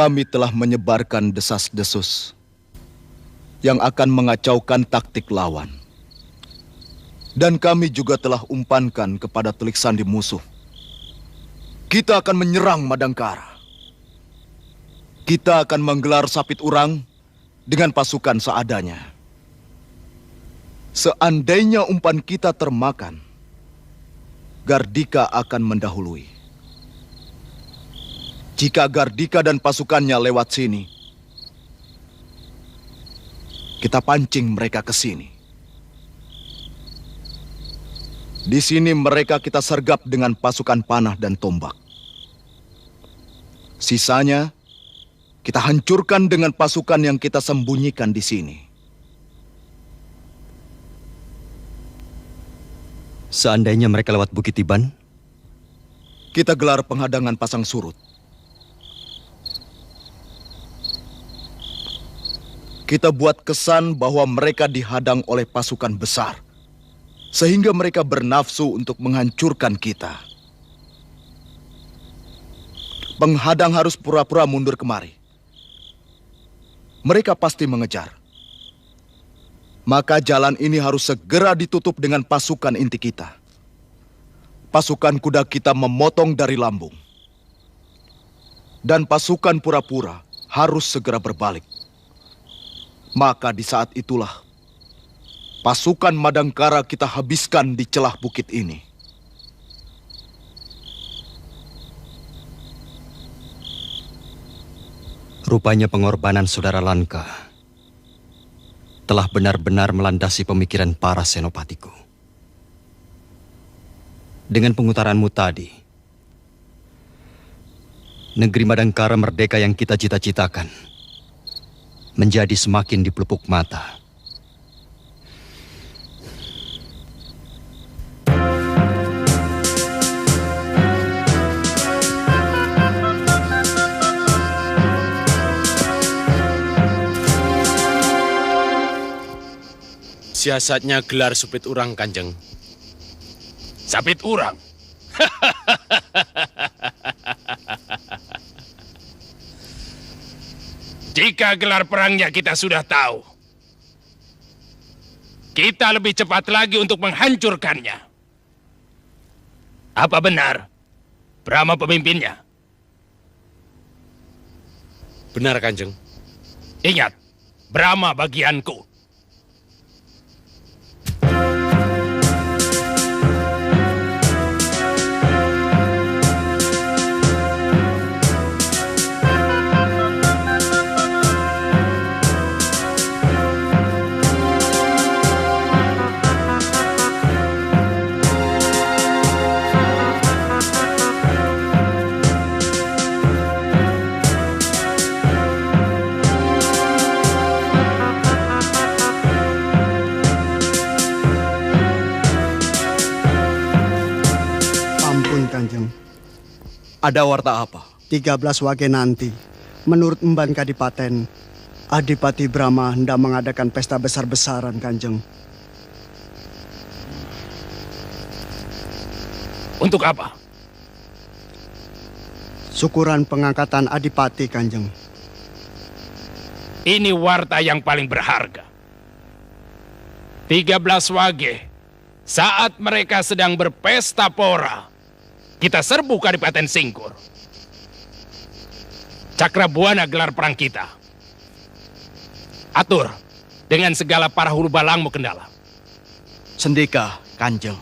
Kami telah menyebarkan desas-desus yang akan mengacaukan taktik lawan. Dan kami juga telah umpankan kepada telik sandi musuh. Kita akan menyerang Madangkara. Kita akan menggelar Sapit Urang dengan pasukan seadanya. Seandainya umpan kita termakan, Gardika akan mendahului. Jika Gardika dan pasukannya lewat sini, kita pancing mereka ke sini. Di sini mereka kita sergap dengan pasukan panah dan tombak. Sisanya, kita hancurkan dengan pasukan yang kita sembunyikan di sini. Seandainya mereka lewat Bukit Tiban, kita gelar penghadangan pasang surut. Kita buat kesan bahwa mereka dihadang oleh pasukan besar, sehingga mereka bernafsu untuk menghancurkan kita. Penghadang harus pura-pura mundur kemari. Mereka pasti mengejar. Maka jalan ini harus segera ditutup dengan pasukan inti kita. Pasukan kuda kita memotong dari lambung. Dan pasukan pura-pura harus segera berbalik. Maka di saat itulah pasukan Madangkara kita habiskan di celah bukit ini. Rupanya pengorbanan saudara Lanka telah benar-benar melandasi pemikiran para senopatiku. Dengan pengutaranmu tadi, negeri Madangkara merdeka yang kita cita-citakan menjadi semakin dipelupuk mata. Siasatnya gelar Sapit Urang, Kanjeng. Sapit Urang? Jika gelar perangnya kita sudah tahu, kita lebih cepat lagi untuk menghancurkannya. Apa benar Brahma pemimpinnya? Benar, Kanjeng. Ingat, Brahma bagianku. Ada warta apa? 13 wage nanti, menurut Emban Kadipaten, Adipati Brahma hendak mengadakan pesta besar-besaran, Kanjeng. Untuk apa? Syukuran pengangkatan Adipati, Kanjeng. Ini warta yang paling berharga. 13 wage, saat mereka sedang berpesta pora, kita serbu Kadipaten Singkur. Cakrabuana gelar perang kita. Atur dengan segala para hulu balangmu kendala. Sendika, Kanjeng.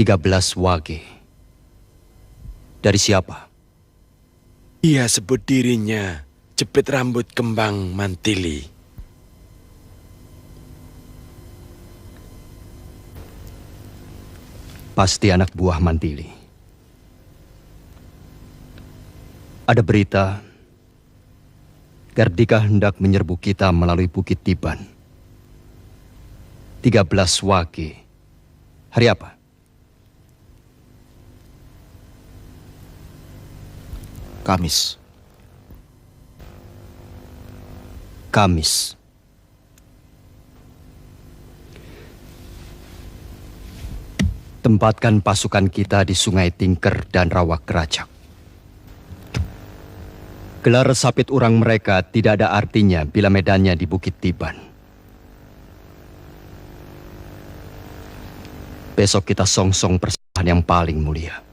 Tiga 13 wage. Dari siapa? Ia sebut dirinya Jepit Rambut Kembang Mantili. Pasti anak buah Mantili. Ada berita Gardika hendak menyerbu kita melalui Bukit Tiban. 13 wage. Hari apa? Kamis. Kamis. Tempatkan pasukan kita di Sungai Tingker dan Rawa Keracak. Gelar sapit urang mereka tidak ada artinya bila medannya di Bukit Tiban. Besok kita songsong persembahan yang paling mulia.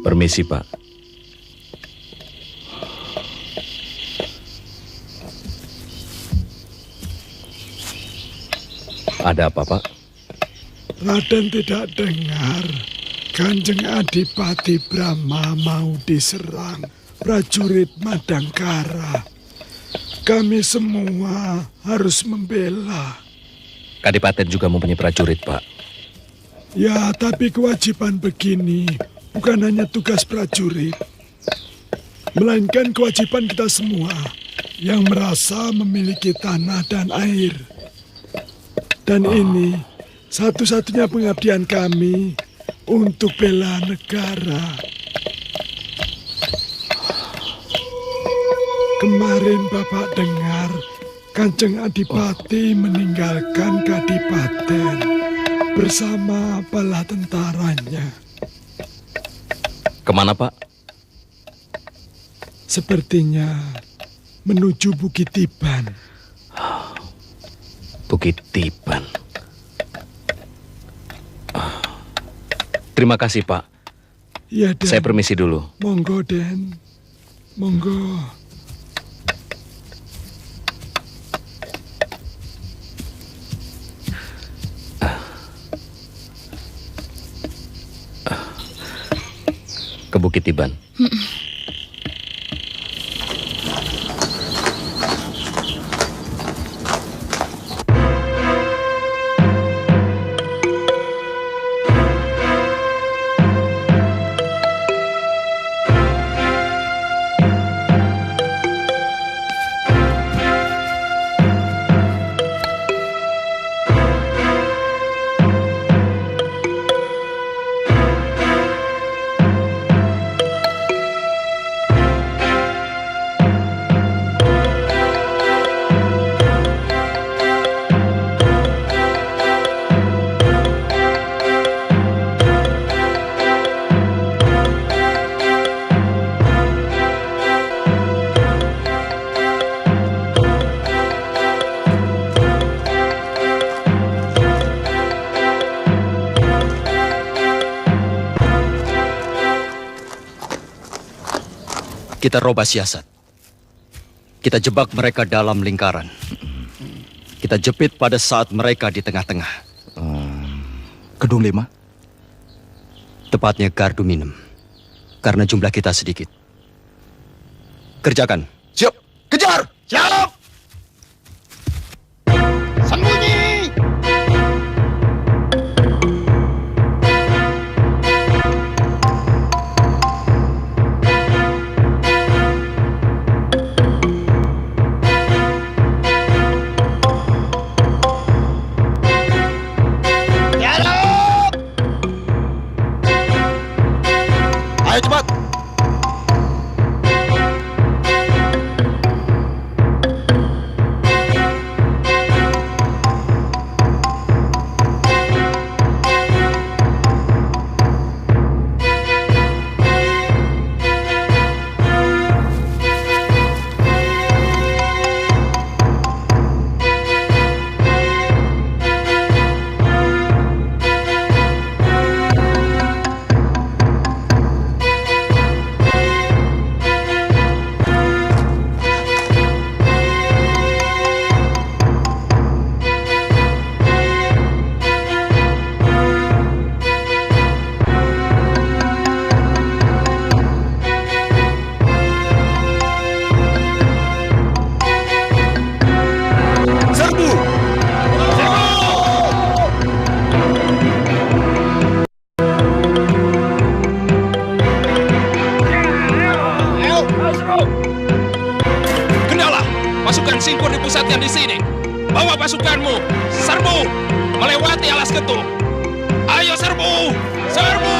Permisi, Pak. Ada apa, Pak? Raden tidak dengar Kanjeng Adipati Brahma mau diserang prajurit Madangkara. Kami semua harus membela. Kadipaten juga mempunyai prajurit, Pak. Ya, tapi kewajiban begini bukan hanya tugas prajurit, melainkan kewajiban kita semua yang merasa memiliki tanah dan air. Dan ini satu-satunya pengabdian kami untuk bela negara. Kemarin Bapak dengar Kanjeng Adipati meninggalkan Kadipaten bersama bala tentaranya. Kemana, Pak? Sepertinya menuju Bukit Tiban. Bukit Tiban. Terima kasih, Pak. Ya, Den. Saya permisi dulu. Monggo, Den. Monggo. Ke Bukit Tiban. Kita robah siasat. Kita jebak mereka dalam lingkaran. Kita jepit pada saat mereka di tengah-tengah. Kedung 5? Tepatnya gardu minum. Karena jumlah kita sedikit. Kerjakan. Siap! Kejar! Siap! Sembunyi! Ayo cepat! Kendala, pasukan Singkur dipusatkan di sini. Bawa pasukanmu, serbu, melewati alas ketuh. Ayo serbu, serbu!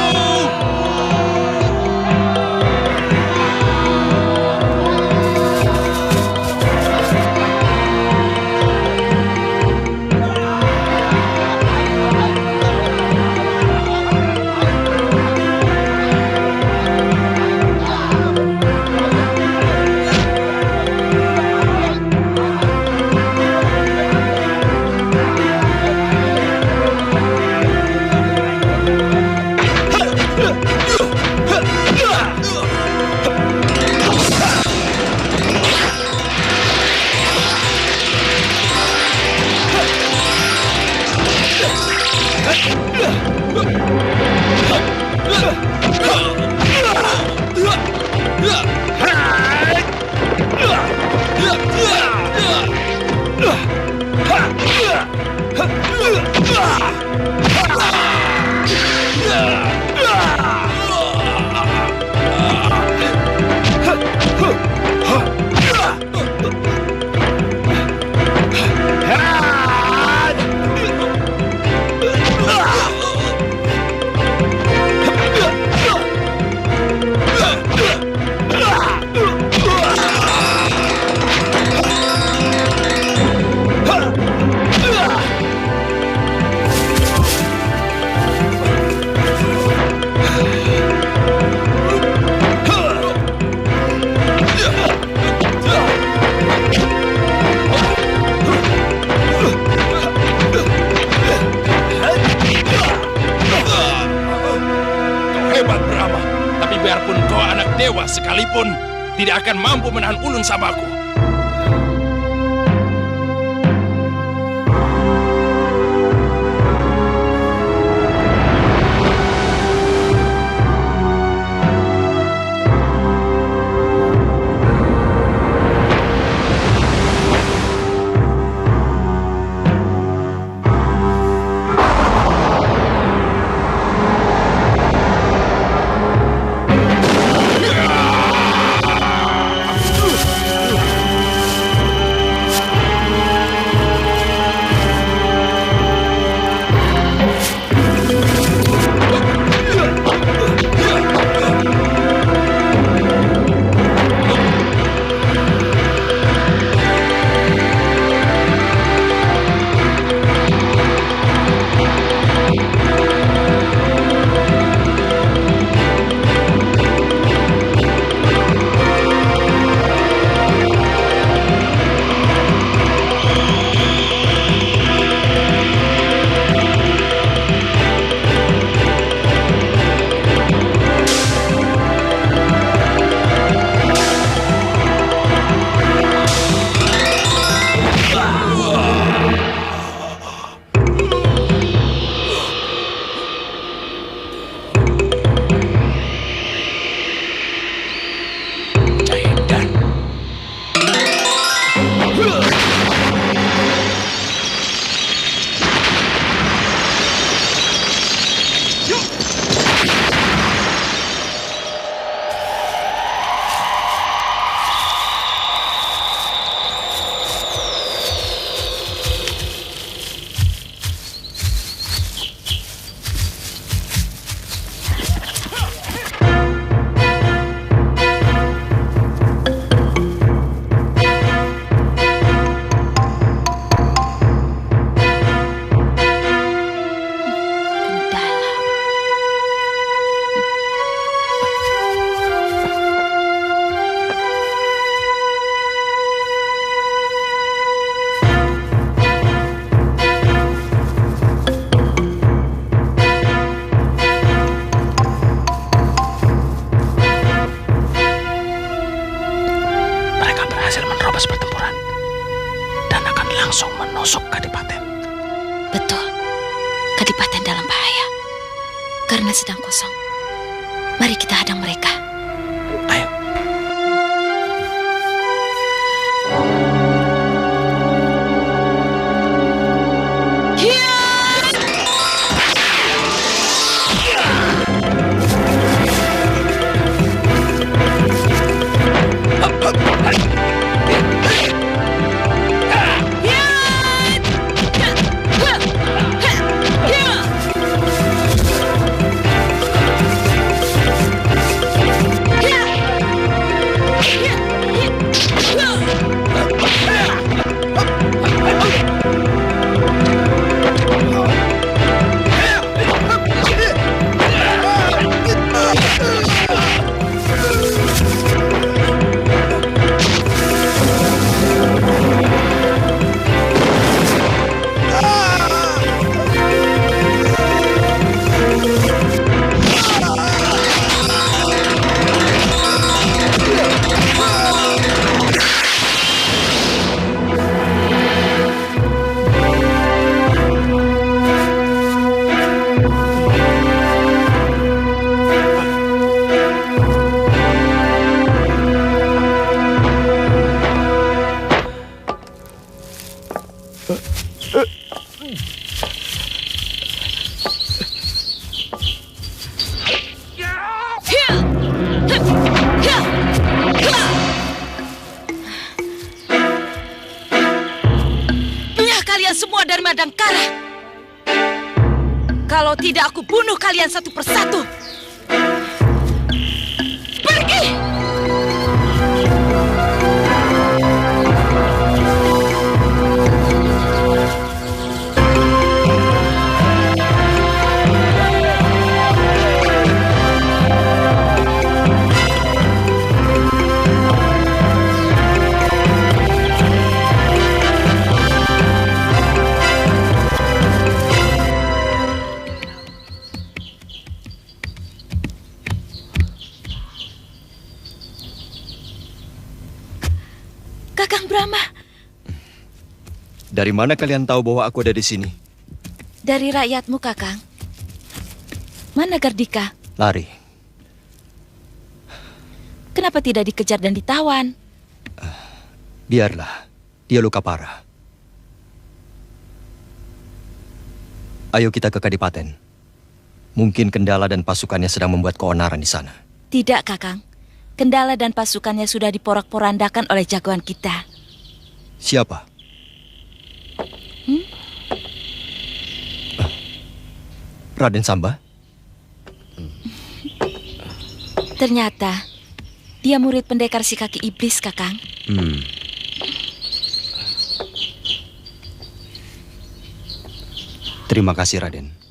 Biarpun kau anak dewa sekalipun, tidak akan mampu menahan ulun Samaku. istana sedang kosong. Mari kita hadang mereka. Ayo. Semua dari Madangkara. Kalau tidak, aku bunuh kalian satu persatu. Pergi! Kakang Brahma. Dari mana kalian tahu bahwa aku ada di sini? Dari rakyatmu, Kakang. Mana Gardika? Lari. Kenapa tidak dikejar dan ditawan? Biarlah, dia luka parah. Ayo kita ke Kadipaten. Mungkin Kendala dan pasukannya sedang membuat keonaran di sana. Tidak, Kakang. Kendala dan pasukannya sudah diporak-porandakan oleh jagoan kita. Siapa? Raden Samba? Ternyata dia murid pendekar si kaki iblis, Kakang. Terima kasih, Raden.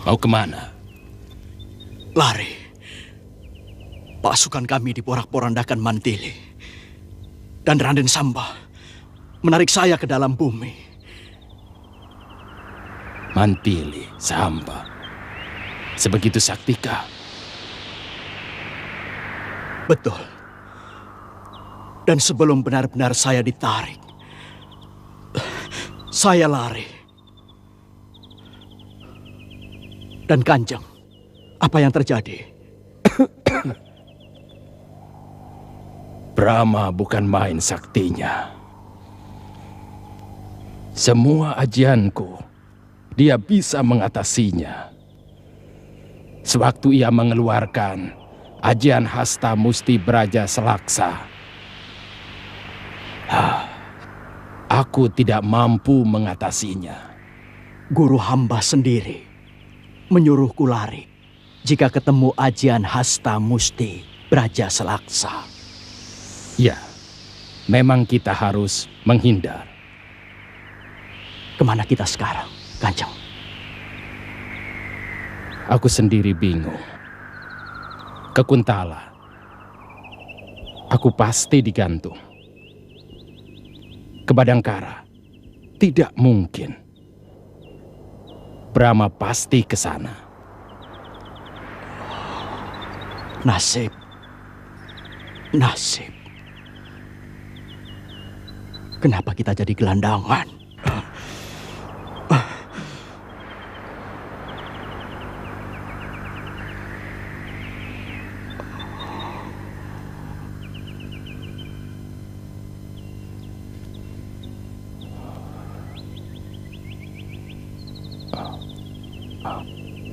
Mau kemana? Lari. Pasukan kami diporak-porandakan Mantili. Dan Raden Samba menarik saya ke dalam bumi. Mantili, Samba. Sebegitu saktika? Betul. Dan sebelum benar-benar saya ditarik, saya lari. Dan Kanjeng, apa yang terjadi? Brahma bukan main saktinya. Semua ajianku, dia bisa mengatasinya. Sewaktu ia mengeluarkan ajian Hasta Musti Braja Selaksa, aku tidak mampu mengatasinya. Guru hamba sendiri menyuruhku lari jika ketemu ajian Hasta Musti Braja Selaksa. Ya, memang kita harus menghindar. Kemana kita sekarang, Kanjeng? Aku sendiri bingung. Ke Kuntala. Aku pasti digantung. Ke Badangkara. Tidak mungkin. Brahma pasti ke sana. Nasib. Nasib. Kenapa kita jadi gelandangan?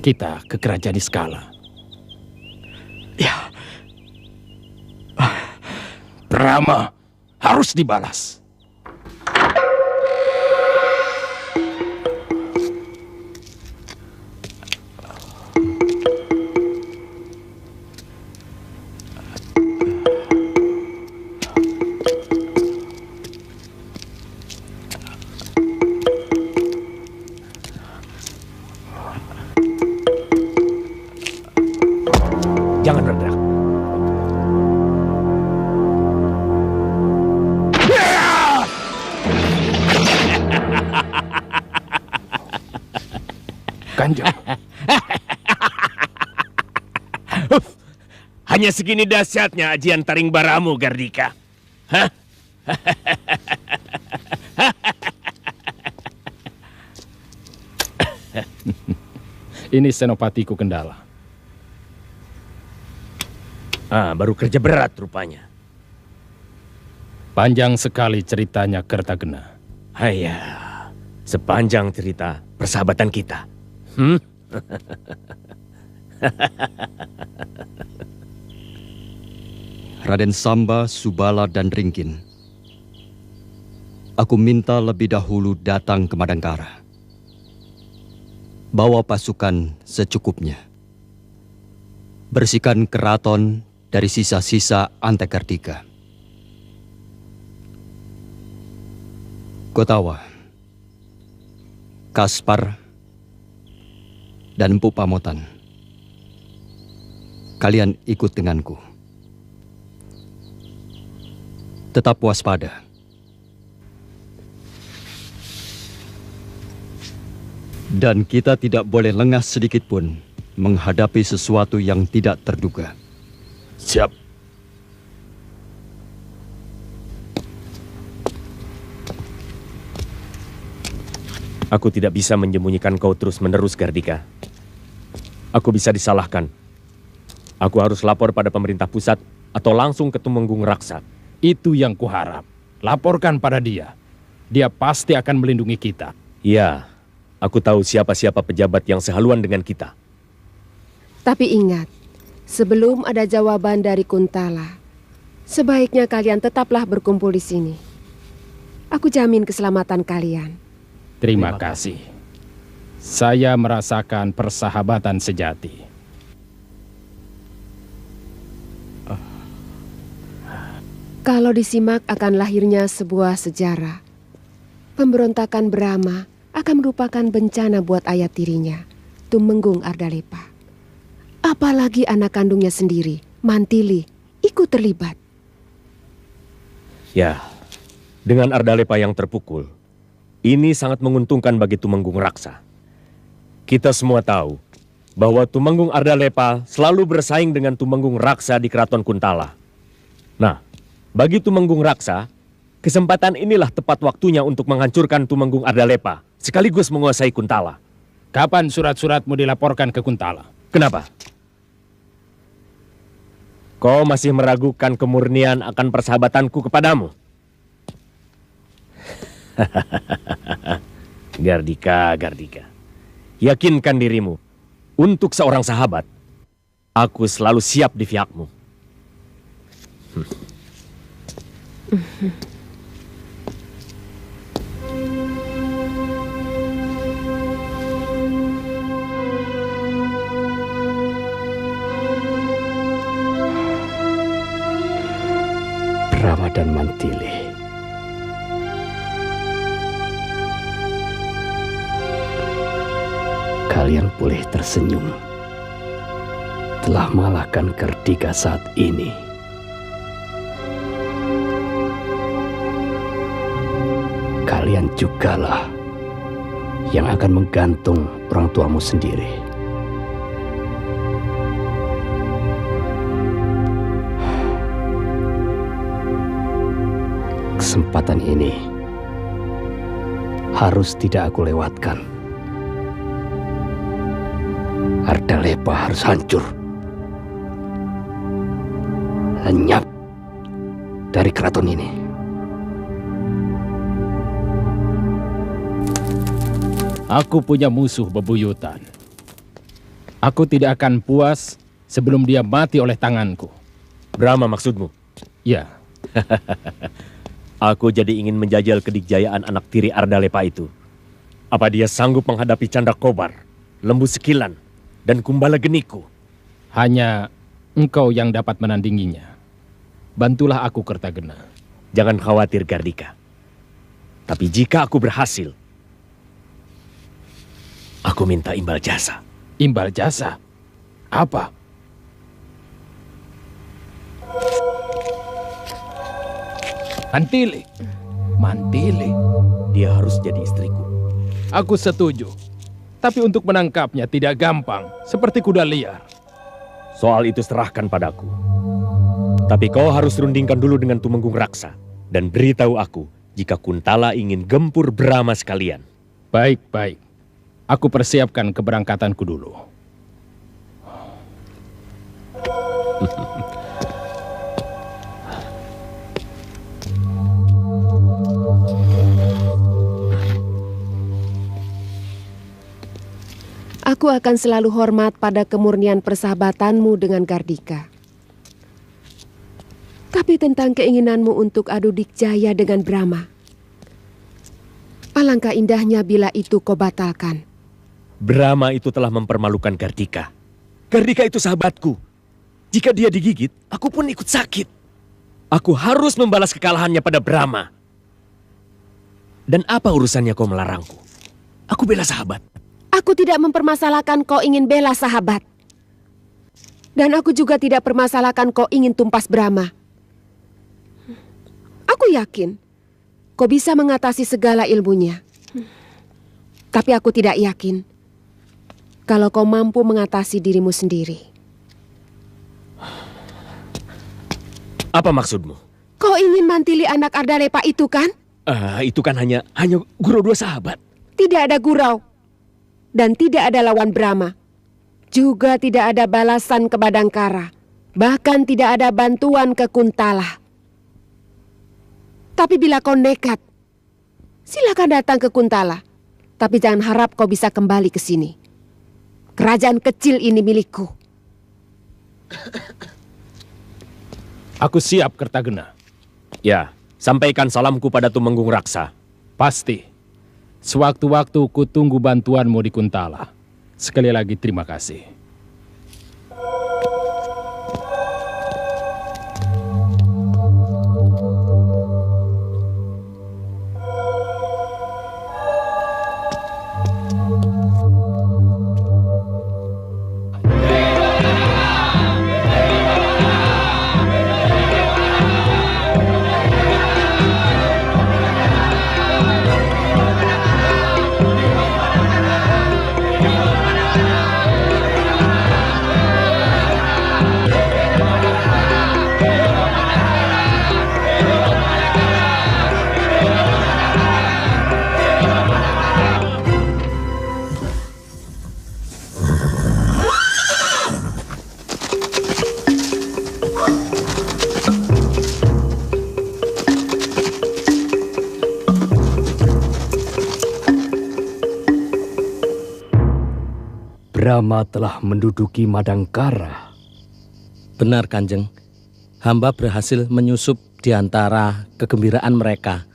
Kita ke Kerajaan Niskala. Ya. Brahma harus dibalas. Jangan bergerak. Kanjeng. Hanya segini dahsyatnya ajian taring baramu, Gardika. Hah? Ini senopatiku Kendala. Baru kerja berat rupanya. Panjang sekali ceritanya Kertagena. Haya, sepanjang cerita persahabatan kita. Raden Samba, Subala, dan Ringkin, aku minta lebih dahulu datang ke Madangkara. Bawa pasukan secukupnya. Bersihkan keraton dari sisa-sisa Antakartika. Kotawa, Kaspar, dan Empu Pamotan, kalian ikut denganku. Tetap waspada. Dan kita tidak boleh lengah sedikit pun menghadapi sesuatu yang tidak terduga. Siap. Aku tidak bisa menyembunyikan kau terus-menerus, Gardika. Aku bisa disalahkan. Aku harus lapor pada pemerintah pusat atau langsung ke Tumenggung Raksa. Itu yang kuharap. Laporkan pada dia. Dia pasti akan melindungi kita. Ya, aku tahu siapa-siapa pejabat yang sehaluan dengan kita. Tapi ingat, sebelum ada jawaban dari Kuntala, sebaiknya kalian tetaplah berkumpul di sini. Aku jamin keselamatan kalian. Terima kasih. Saya merasakan persahabatan sejati. Kalau disimak akan lahirnya sebuah sejarah, pemberontakan Brahma akan merupakan bencana buat ayah tirinya. Tumenggung Ardalepa. Apalagi anak kandungnya sendiri, Mantili, ikut terlibat. Ya, dengan Ardalepa yang terpukul, ini sangat menguntungkan bagi Tumenggung Raksa. Kita semua tahu bahwa Tumenggung Ardalepa selalu bersaing dengan Tumenggung Raksa di Keraton Kuntala. Nah, bagi Tumenggung Raksa, kesempatan inilah tepat waktunya untuk menghancurkan Tumenggung Ardalepa, sekaligus menguasai Kuntala. Kapan surat-suratmu dilaporkan ke Kuntala? Kenapa? Kau masih meragukan kemurnian akan persahabatanku kepadamu? Gardika, Gardika. Yakinkan dirimu. Untuk seorang sahabat, aku selalu siap di pihakmu. Brama dan Mantili. Kalian boleh tersenyum. Telah mengalahkan Gardika saat ini. Kalian jugalah yang akan menggantung orang tuamu sendiri. Kesempatan ini harus tidak aku lewatkan. Ardalepa harus hancur, lenyap dari keraton ini. Aku punya musuh bebuyutan. Aku tidak akan puas sebelum dia mati oleh tanganku. Brama maksudmu? Ya. Aku jadi ingin menjajal kedikjayaan anak tiri Ardalepa itu. Apa dia sanggup menghadapi Candrakobar, Lembu Sekilan, dan Kumbala Geniku? Hanya engkau yang dapat menandinginya. Bantulah aku, Kertagena. Jangan khawatir, Gardika. Tapi jika aku berhasil, aku minta imbal jasa. Imbal jasa? Apa? Mantili. Mantili. Dia harus jadi istriku. Aku setuju. Tapi untuk menangkapnya tidak gampang. Seperti kuda liar. Soal itu serahkan padaku. Tapi kau harus rundingkan dulu dengan Tumenggung Raksa. Dan beritahu aku jika Kuntala ingin gempur Brama sekalian. Baik, baik. Aku persiapkan keberangkatanku dulu. Aku akan selalu hormat pada kemurnian persahabatanmu dengan Gardika. Tapi tentang keinginanmu untuk adu dikjaya dengan Brama, alangkah indahnya bila itu kau batalkan. Brama itu telah mempermalukan Gardika. Gardika itu sahabatku. Jika dia digigit, aku pun ikut sakit. Aku harus membalas kekalahannya pada Brama. Dan apa urusannya kau melarangku? Aku bela sahabat. Aku tidak mempermasalahkan kau ingin bela sahabat. Dan aku juga tidak permasalahkan kau ingin tumpas Brama. Aku yakin kau bisa mengatasi segala ilmunya. Tapi aku tidak yakin kalau kau mampu mengatasi dirimu sendiri. Apa maksudmu? Kau ingin mantili anak Ardalepa itu kan? Itu kan hanya gurau dua sahabat. Tidak ada gurau. Dan tidak ada lawan Brama. Juga tidak ada balasan ke Badangkara. Bahkan tidak ada bantuan ke Kuntala. Tapi bila kau nekat, silakan datang ke Kuntala. Tapi jangan harap kau bisa kembali ke sini. Kerajaan kecil ini milikku. Aku siap, Kertagena. Ya, sampaikan salamku pada Tumenggung Raksa. Pasti. Sewaktu-waktu ku tunggu bantuanmu di Kuntala. Sekali lagi terima kasih. Brahma telah menduduki Madangkara. Benar, Kanjeng. Hamba berhasil menyusup di antara kegembiraan mereka.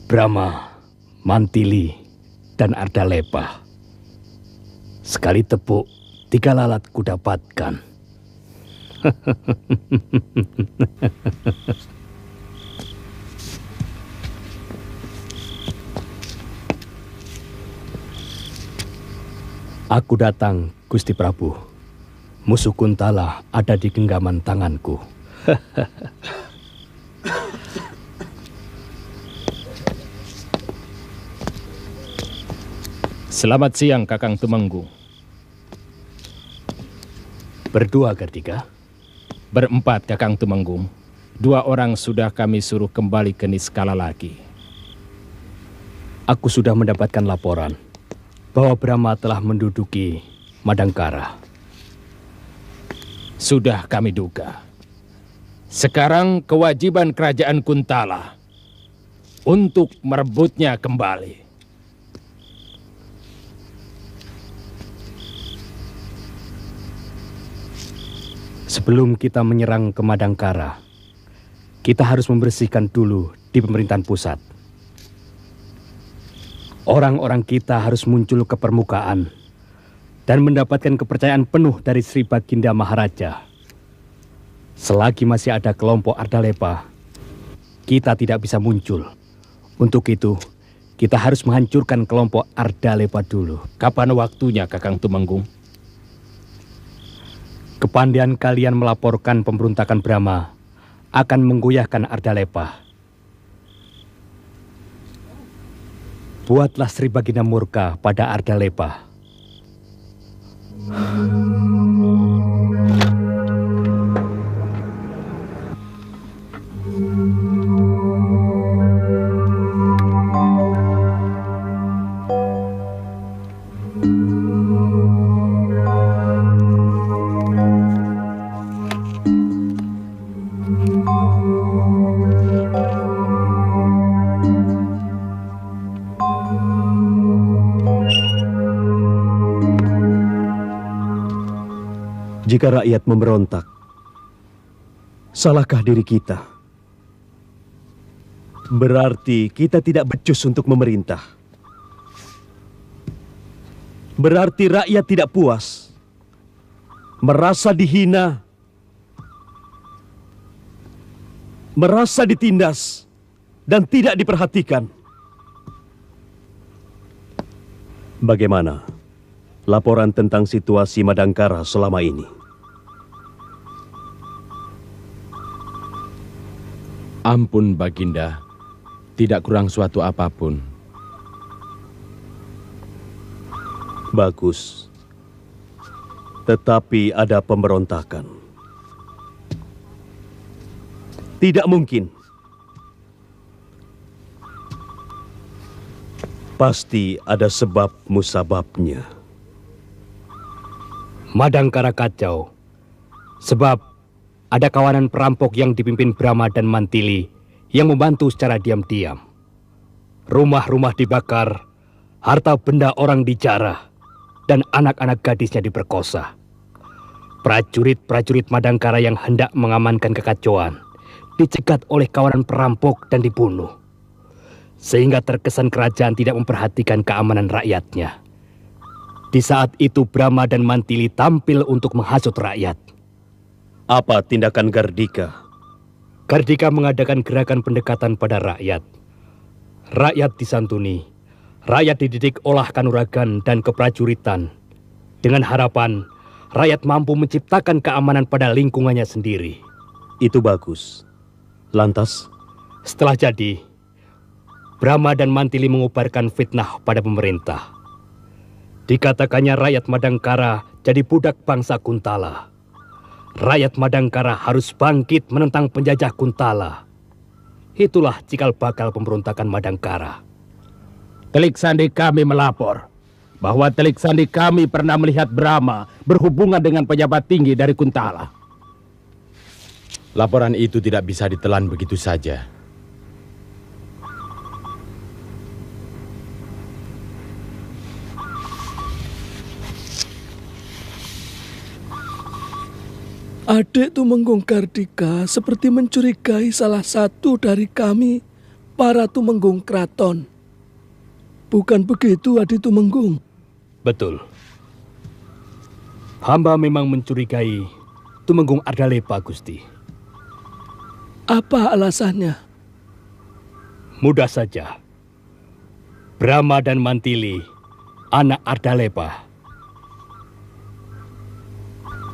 Brahma, Mantili, dan Ardalepa. Sekali tepuk, 3 lalat kudapatkan. Aku datang, Gusti Prabu. Musuh Kuntala ada di genggaman tanganku. Selamat siang, Kakang Tumenggung. Berdua, Gardika? Berempat, Kakang Tumenggung. 2 orang sudah kami suruh kembali ke Niskala lagi. Aku sudah mendapatkan laporan bahwa Brahma telah menduduki Madangkara. Sudah kami duga. Sekarang kewajiban kerajaan Kuntala untuk merebutnya kembali. Sebelum kita menyerang ke Madangkara, kita harus membersihkan dulu di pemerintahan pusat. Orang-orang kita harus muncul ke permukaan dan mendapatkan kepercayaan penuh dari Sri Baginda Maharaja. Selagi masih ada kelompok Ardalepa, kita tidak bisa muncul. Untuk itu, kita harus menghancurkan kelompok Ardalepa dulu. Kapan waktunya, Kakang Tumenggung? Kepandaian kalian melaporkan pemberontakan Brahma akan menggoyahkan Ardalepa. Buatlah Sri Baginda murka pada Ardalepa. Jika rakyat memberontak, salahkah diri kita? Berarti kita tidak becus untuk memerintah. Berarti rakyat tidak puas, merasa dihina, merasa ditindas, dan tidak diperhatikan. Bagaimana laporan tentang situasi Madangkara selama ini? Ampun, Baginda. Tidak kurang suatu apapun. Bagus. Tetapi ada pemberontakan. Tidak mungkin. Pasti ada sebab musababnya. Madangkara kacau. Sebab ada kawanan perampok yang dipimpin Brahma dan Mantili yang membantu secara diam-diam. Rumah-rumah dibakar, harta benda orang dijarah, dan anak-anak gadisnya diperkosa. Prajurit-prajurit Madangkara yang hendak mengamankan kekacauan dicegat oleh kawanan perampok dan dibunuh. Sehingga terkesan kerajaan tidak memperhatikan keamanan rakyatnya. Di saat itu Brahma dan Mantili tampil untuk menghasut rakyat. Apa tindakan Gardika? Gardika mengadakan gerakan pendekatan pada rakyat. Rakyat disantuni, rakyat dididik olah kanuragan dan keprajuritan. Dengan harapan, rakyat mampu menciptakan keamanan pada lingkungannya sendiri. Itu bagus. Lantas? Setelah jadi, Brahma dan Mantili mengubarkan fitnah pada pemerintah. Dikatakannya rakyat Madangkara jadi budak bangsa Kuntala. Rakyat Madangkara harus bangkit menentang penjajah Kuntala. Itulah cikal bakal pemberontakan Madangkara. Telik Sandi kami melapor bahwa Telik Sandi kami pernah melihat Brahma berhubungan dengan pejabat tinggi dari Kuntala. Laporan itu tidak bisa ditelan begitu saja. Adik Tumenggung Gardika seperti mencurigai salah satu dari kami, para Tumenggung Kraton. Bukan begitu, Adik Tumenggung? Betul. Hamba memang mencurigai Tumenggung Ardalepa, Gusti. Apa alasannya? Mudah saja. Brahma dan Mantili, anak Ardalepa.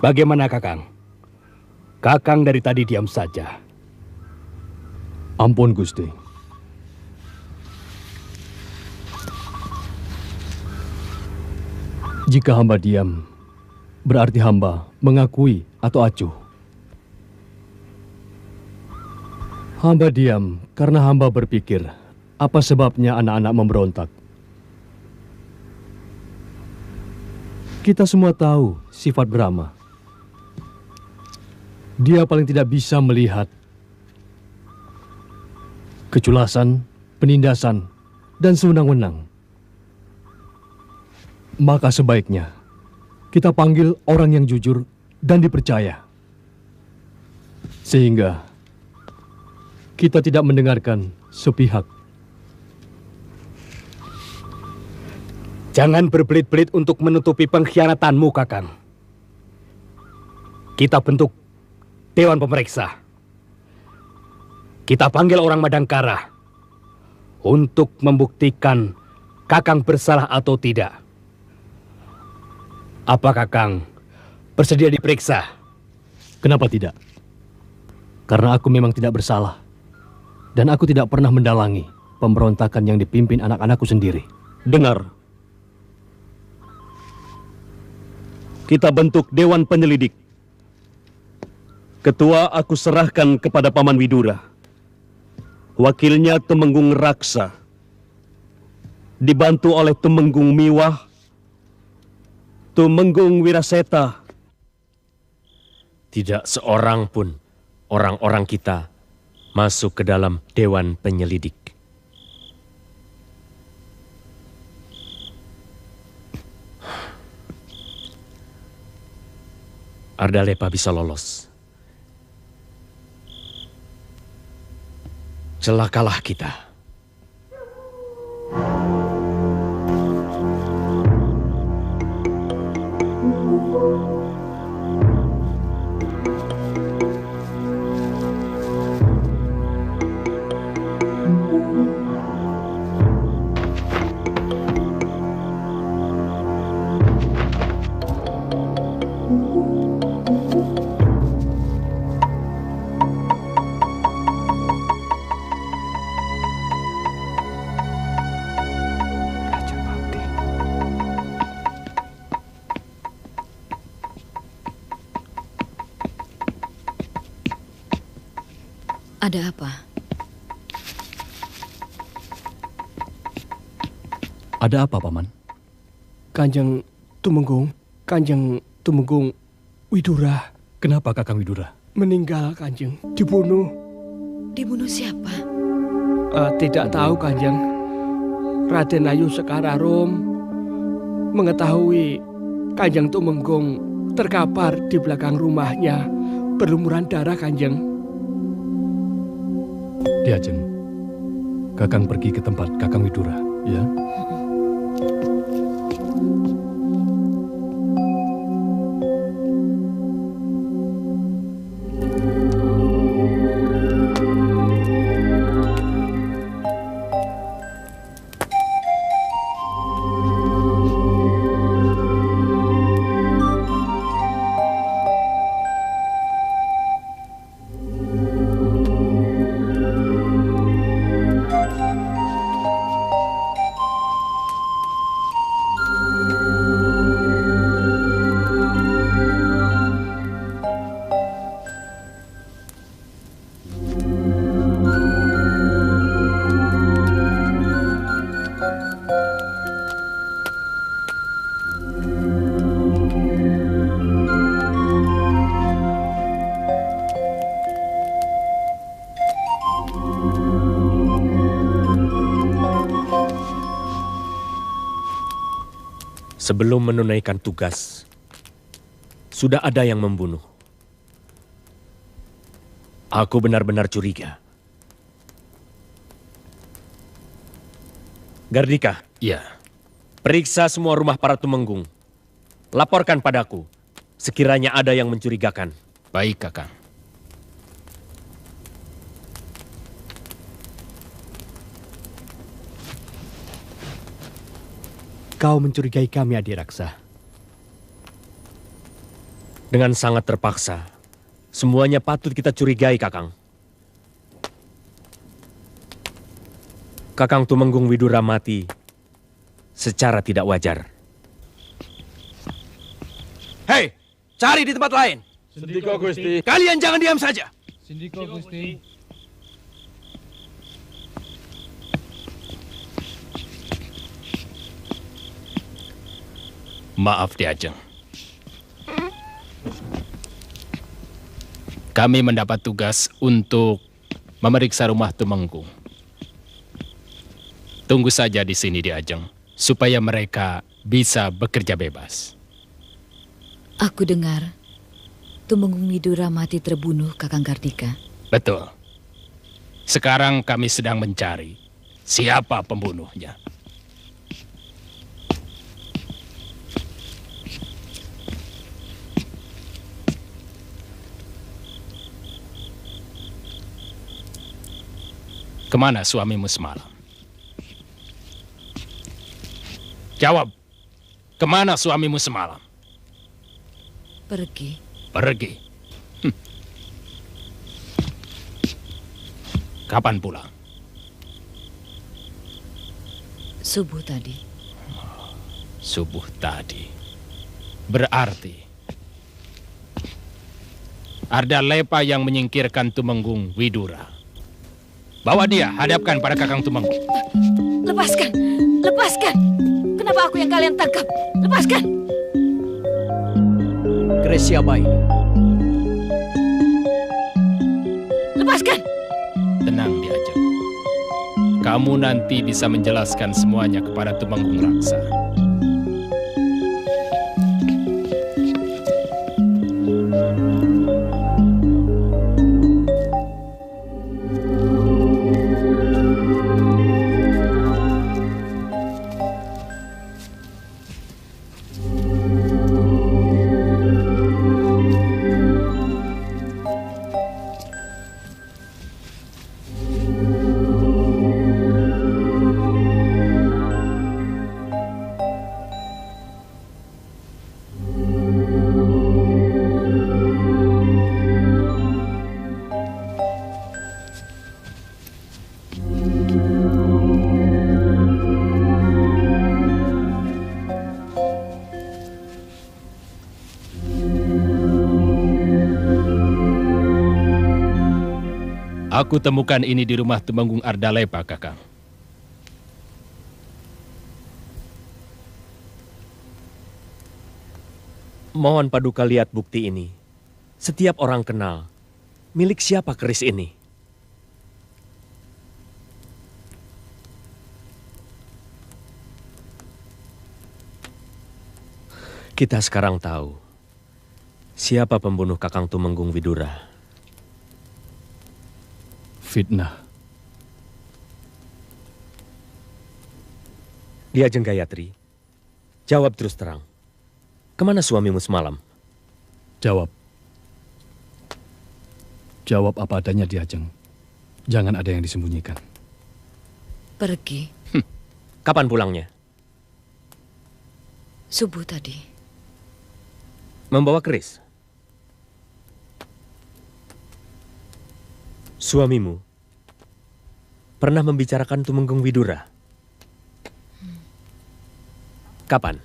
Bagaimana, Kakang? Kakang dari tadi diam saja. Ampun, Gusti. Jika hamba diam, berarti hamba mengakui atau acuh. Hamba diam karena hamba berpikir, apa sebabnya anak-anak memberontak. Kita semua tahu sifat Brahma. Dia paling tidak bisa melihat keculasan, penindasan, dan sewenang-wenang. Maka sebaiknya kita panggil orang yang jujur dan dipercaya. Sehingga kita tidak mendengarkan sepihak. Jangan berbelit-belit untuk menutupi pengkhianatanmu, Kakang. Kita bentuk Dewan Pemeriksa. Kita panggil orang Madangkara untuk membuktikan Kakang bersalah atau tidak. Apa Kakang bersedia diperiksa? Kenapa tidak? Karena aku memang tidak bersalah. Dan aku tidak pernah mendalangi pemberontakan yang dipimpin anak-anakku sendiri. Dengar. Kita bentuk Dewan Penyelidik. Ketua aku serahkan kepada Paman Widura. Wakilnya Tumenggung Raksa. Dibantu oleh Tumenggung Miwah, Tumenggung Wiraseta. Tidak seorang pun orang-orang kita masuk ke dalam Dewan Penyelidik. Ardalepa bisa lolos. Celakalah kita. Ada apa? Ada apa, Paman? Kanjeng Tumenggung Widura. Kenapa Kakang Widura? Meninggal, Kanjeng. Dibunuh. Dibunuh siapa? Tidak tahu, Kanjeng. Raden Ayu Sekararum mengetahui Kanjeng Tumenggung terkapar di belakang rumahnya berlumuran darah, Kanjeng. Diajeng, Kakang pergi ke tempat Kakang Widura, ya? Sebelum menunaikan tugas, sudah ada yang membunuh. Aku benar-benar curiga. Gardika. Ya. Periksa semua rumah para tumenggung. Laporkan padaku, sekiranya ada yang mencurigakan. Baik, Kakang. Kau mencurigai kami, Adiraksa. Dengan sangat terpaksa. Semuanya patut kita curigai, Kakang. Kakang Tumenggung Widura mati secara tidak wajar. Hei, cari di tempat lain. Sendika Gusti. Kalian jangan diam saja. Sendika Gusti. Maaf Di Ajeng. Kami mendapat tugas untuk memeriksa rumah Tumenggung. Tunggu saja di sini Di Ajeng, supaya mereka bisa bekerja bebas. Aku dengar Tumenggung Widura mati terbunuh, Kakang Gardika. Betul. Sekarang kami sedang mencari siapa pembunuhnya. Kemana suamimu semalam? Jawab, kemana suamimu semalam? Pergi. Pergi. Kapan pulang? Subuh tadi. Subuh tadi. Berarti Ardalepa yang menyingkirkan Tumenggung Widura. Bawa dia, hadapkan pada Kakang Tumenggung. Lepaskan! Lepaskan! Kenapa aku yang kalian tangkap? Lepaskan! Keris siapa ini? Lepaskan! Tenang Di Ajeng. Kamu nanti bisa menjelaskan semuanya kepada Tumenggung Raksa. Aku temukan ini di rumah Tumenggung Ardalepa, Kakang. Mohon Paduka lihat bukti ini. Setiap orang kenal. Milik siapa keris ini? Kita sekarang tahu siapa pembunuh Kakang Tumenggung Widura. Fitnah. Di Ajeng Gayatri, jawab terus terang. Kemana suamimu semalam? Jawab. Jawab apa adanya Di Ajeng. Jangan ada yang disembunyikan. Pergi. Kapan pulangnya? Subuh tadi. Membawa keris? Suamimu pernah membicarakan Tumenggung Widura? Kapan?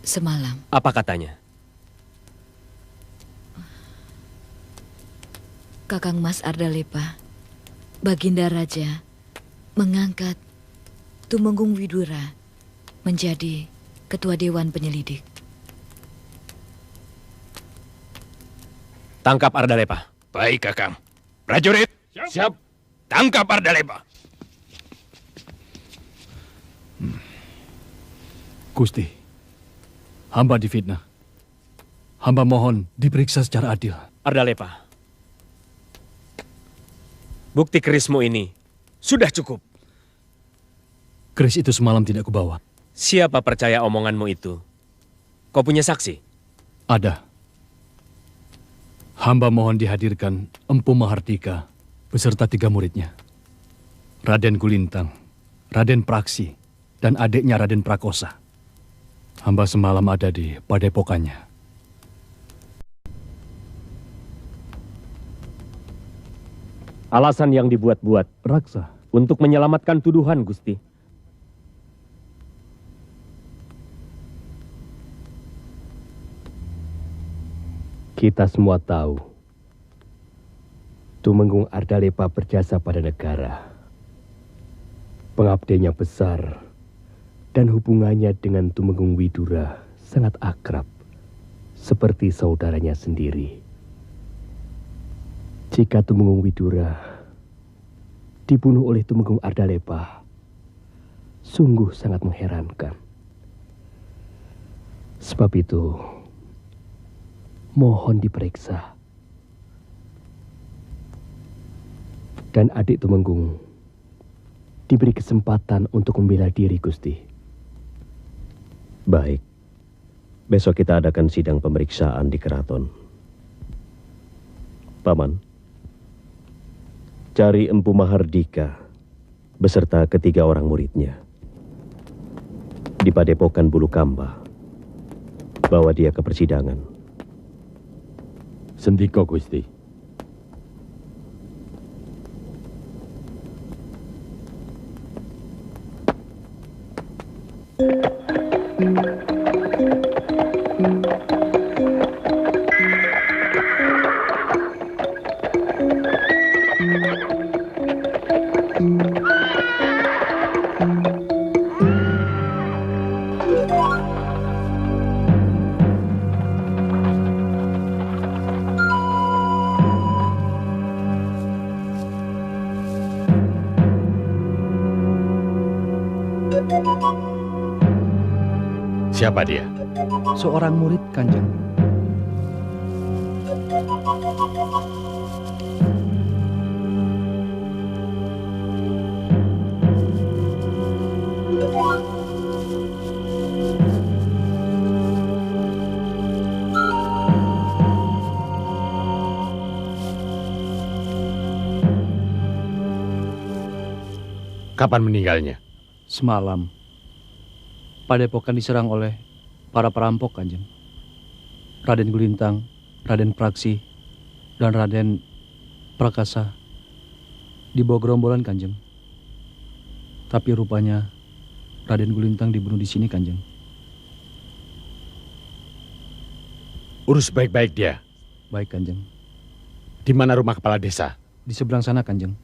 Semalam. Apa katanya? Kakang Mas Ardalepa, Baginda Raja, mengangkat Tumenggung Widura menjadi Ketua Dewan Penyelidik. Tangkap Ardalepa. Baik, Kakang. Prajurit, siap. Tangkap Ardalepa. Gusti, hamba difitnah. Hamba mohon diperiksa secara adil. Ardalepa, bukti kerismu ini sudah cukup. Keris itu semalam tidak kubawa. Siapa percaya omonganmu itu? Kau punya saksi? Ada. Hamba mohon dihadirkan Empu Mahardika beserta 3 muridnya. Raden Gulintang, Raden Praksi, dan adiknya Raden Prakosa. Hamba semalam ada di padepokannya. Alasan yang dibuat-buat Raksa untuk menyelamatkan tuduhan, Gusti. Kita semua tahu Tumenggung Ardalepa berjasa pada negara. Pengabdiannya besar dan hubungannya dengan Tumenggung Widura sangat akrab, seperti saudaranya sendiri. Jika Tumenggung Widura dibunuh oleh Tumenggung Ardalepa, sungguh sangat mengherankan. Sebab itu, mohon diperiksa. Dan adik Tumenggung diberi kesempatan untuk membela diri, Gusti. Baik. Besok kita adakan sidang pemeriksaan di keraton. Paman, cari Empu Mahardika beserta 3 orang muridnya di Padepokan Bulukamba. Bawa dia ke persidangan. Sendika, Gusti. Siapa dia? Seorang murid, Kanjeng. Kapan meninggalnya? Semalam. Padepokan diserang oleh para perampok, Kanjeng. Raden Gulintang, Raden Praksi, dan Raden Prakasa dibawa gerombolan, Kanjeng. Tapi rupanya Raden Gulintang dibunuh di sini, Kanjeng. Urus baik-baik dia. Baik, Kanjeng. Di mana rumah kepala desa? Di seberang sana, Kanjeng.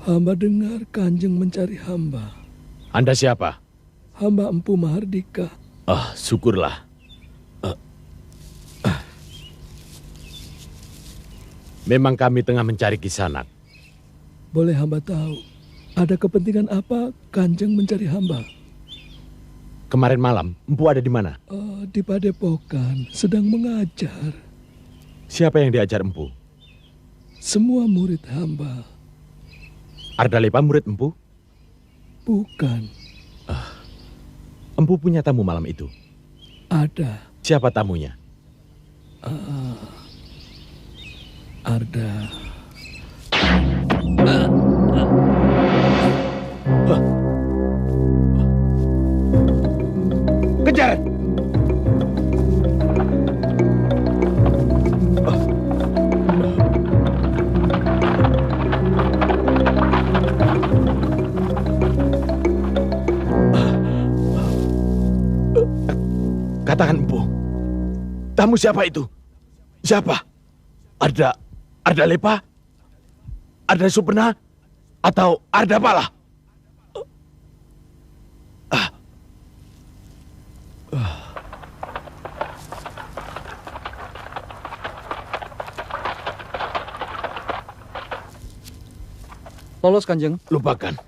Hamba dengar Kanjeng mencari hamba. Anda siapa? Hamba Empu Mahardika. Syukurlah. Memang kami tengah mencari Kisanak. Boleh hamba tahu, ada kepentingan apa Kanjeng mencari hamba? Kemarin malam, Empu ada di mana? Di Padepokan, sedang mengajar. Siapa yang diajar Empu? Semua murid hamba. Ardalepa murid Empu? Bukan. Empu punya tamu malam itu? Ada. Siapa tamunya? Arda. Kejar! Katakan Empu, tamu siapa itu? Siapa? Arda Lepa? Arda Supena? Atau Arda Pala? Lolos Kanjeng. Lupakan.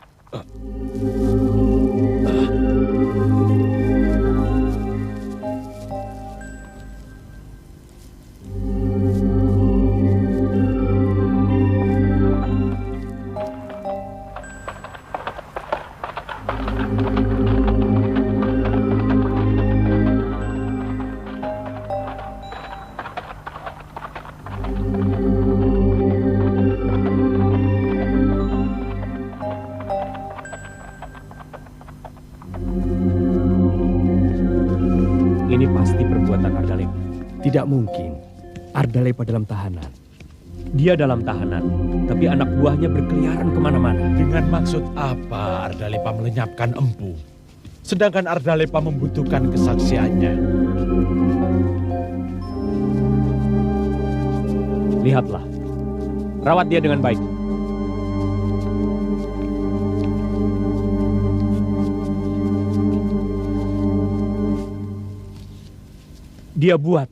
Ini pasti perbuatan Ardalepa. Tidak mungkin. Ardalepa dalam tahanan. Dia dalam tahanan, tapi anak buahnya berkeliaran kemana-mana. Dengan maksud apa Ardalepa melenyapkan Empu? Sedangkan Ardalepa membutuhkan kesaksiannya. Lihatlah, rawat dia dengan baik. Dia buat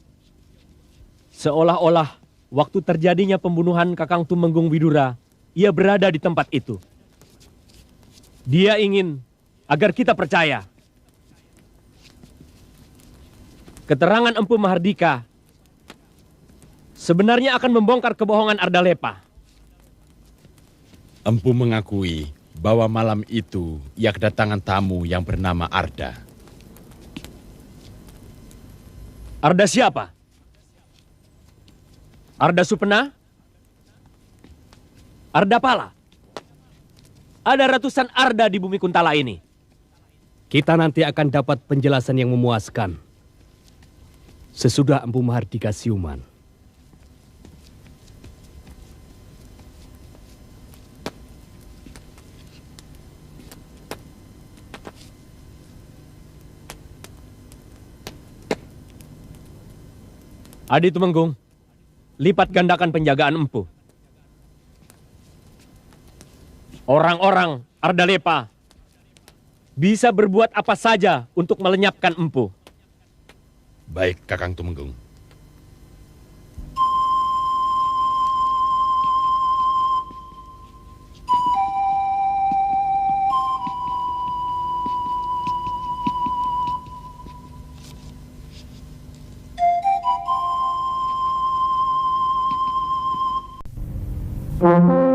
seolah-olah waktu terjadinya pembunuhan Kakang Tumenggung Widura, ia berada di tempat itu. Dia ingin agar kita percaya. Keterangan Empu Mahardika sebenarnya akan membongkar kebohongan Ardalepa. Empu mengakui bahwa malam itu ia kedatangan tamu yang bernama Arda. Arda siapa? Arda Supena? Arda Pala? Ada ratusan Arda di bumi Kuntala ini. Kita nanti akan dapat penjelasan yang memuaskan sesudah Empu Mahardika siuman. Adi Tumenggung, lipat gandakan penjagaan Empu. Orang-orang Ardalepa bisa berbuat apa saja untuk melenyapkan Empu. Baik, Kakang Tumenggung. Mm-hmm.